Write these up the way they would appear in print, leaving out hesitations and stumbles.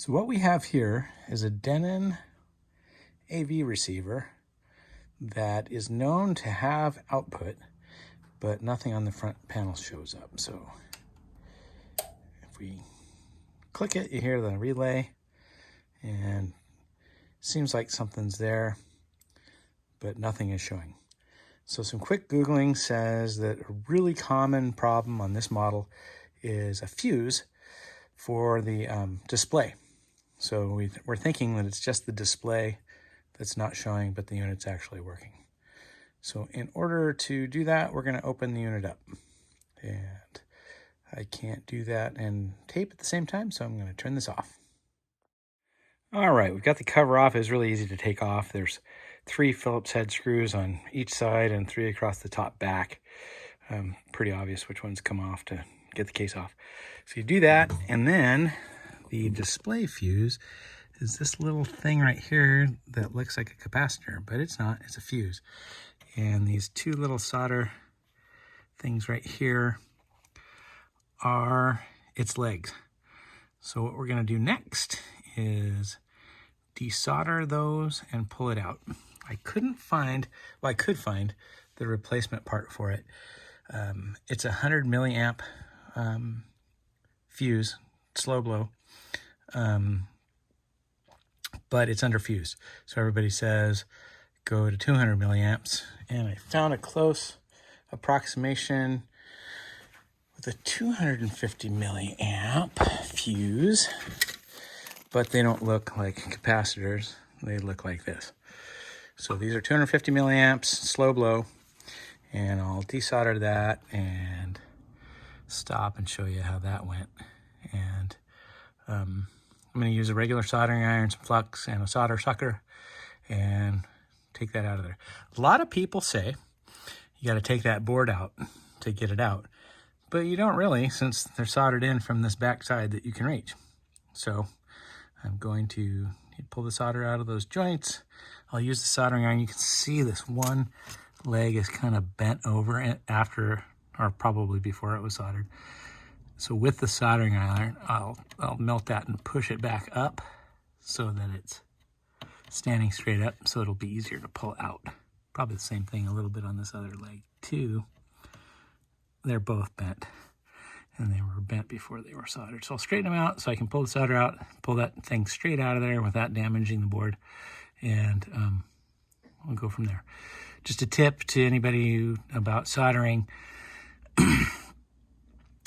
So what we have here is a Denon AV receiver that is known to have output, but nothing on the front panel shows up. So if we click it, you hear the relay, and seems like something's there, but nothing is showing. So some quick Googling says that a really common problem on this model is a fuse for the display. So we're thinking that it's just the display that's not showing, but the unit's actually working. So in order to do that, we're going to open the unit up. And I can't do that and tape at the same time, so I'm going to turn this off. All right, we've got the cover off. It's really easy to take off. There's 3 Phillips head screws on each side and 3 across the top back. Pretty obvious which ones come off to get the case off. So you do that, and then the display fuse is this little thing right here that looks like a capacitor, but it's not, it's a fuse. And these 2 little solder things right here are its legs. So what we're gonna do next is desolder those and pull it out. I couldn't find, well, I could find the replacement part for it. It's a 100 milliamp fuse, slow blow, but it's underfused. So everybody says go to 200 milliamps, and I found a close approximation with a 250 milliamp fuse, but they don't look like capacitors. They look like this. So these are 250 milliamps, slow blow, and I'll desolder that and stop and show you how that went. And I'm going to use a regular soldering iron, some flux, and a solder sucker, and take that out of there. A lot of people say you got to take that board out to get it out, but you don't really, since they're soldered in from this back side that you can reach. So I'm going to pull the solder out of those joints. I'll use the soldering iron. You can see this one leg is kind of bent over it after, or probably before it was soldered. So with the soldering iron, I'll melt that and push it back up so that it's standing straight up, so it'll be easier to pull out. Probably the same thing a little bit on this other leg too. They're both bent, and they were bent before they were soldered. So I'll straighten them out so I can pull the solder out, pull that thing straight out of there without damaging the board, and we'll go from there. Just a tip to anybody about soldering,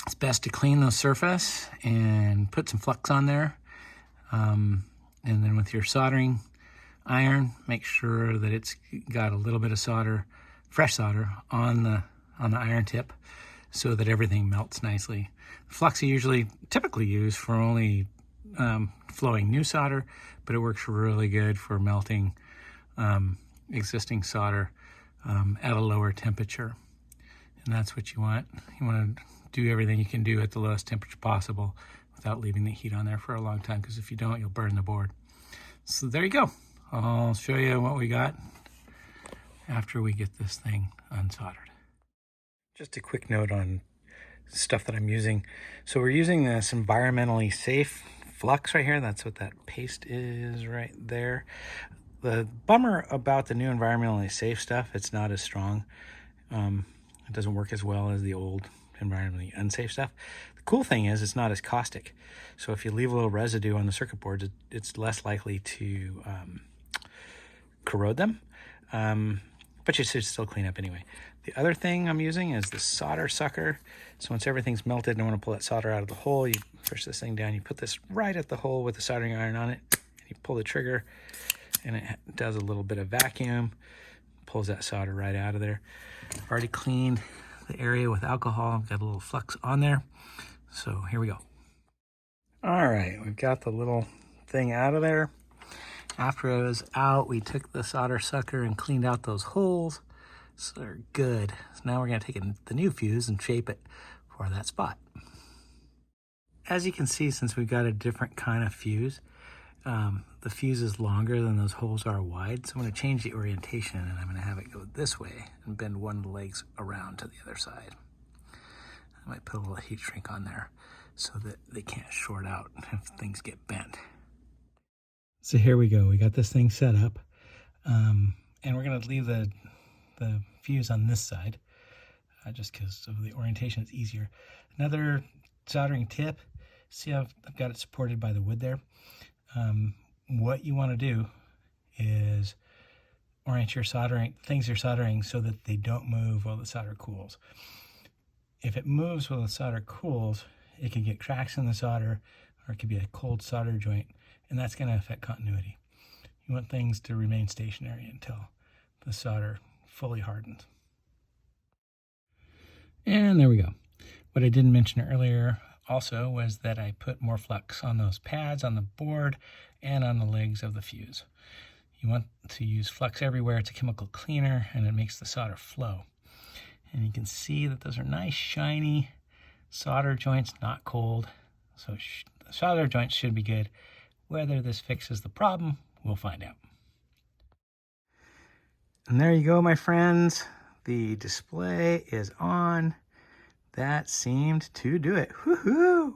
it's best to clean the surface and put some flux on there. And then with your soldering iron, make sure that it's got a little bit of solder, fresh solder, on the iron tip so that everything melts nicely. Flux I usually typically use for only flowing new solder, but it works really good for melting existing solder at a lower temperature. And that's what you want. You want to do everything you can do at the lowest temperature possible without leaving the heat on there for a long time, because if you don't, you'll burn the board. So there you go. I'll show you what we got after we get this thing unsoldered. Just a quick note on stuff that I'm using. So we're using this environmentally safe flux right here. That's what that paste is right there. The bummer about the new environmentally safe stuff, it's not as strong. It doesn't work as well as the old environmentally unsafe stuff. The cool thing is it's not as caustic. So if you leave a little residue on the circuit boards, it's less likely to corrode them. But you should still clean up anyway. The other thing I'm using is the solder sucker. So once everything's melted and I want to pull that solder out of the hole, you push this thing down, you put this right at the hole with the soldering iron on it, and you pull the trigger, and it does a little bit of vacuum, pulls that solder right out of there. I've already cleaned the area with alcohol. I've got a little flux on there. So here we go. All right, we've got the little thing out of there. After it was out, we took the solder sucker and cleaned out those holes. So they're good. So now we're going to take the new fuse and shape it for that spot. As you can see, since we've got a different kind of fuse, the fuse is longer than those holes are wide. So I'm going to change the orientation, and I'm going to have it go this way and bend one of the legs around to the other side. I might put a little heat shrink on there so that they can't short out if things get bent. So here we go. We got this thing set up, and we're going to leave the fuse on this side, just because of the orientation. It's easier. Another soldering tip. See how I've got it supported by the wood there? What you want to do is orient your things you're soldering so that they don't move while the solder cools. If it moves while the solder cools, it can get cracks in the solder, or it could be a cold solder joint, and that's going to affect continuity. You want things to remain stationary until the solder fully hardens. And there we go. What I didn't mention earlier also was that I put more flux on those pads on the board and on the legs of the fuse. You want to use flux everywhere. It's a chemical cleaner and it makes the solder flow. And you can see that those are nice shiny solder joints, not cold. So the solder joints should be good. Whether this fixes the problem, we'll find out. And there you go, my friends. The display is on. That seemed to do it. Woohoo!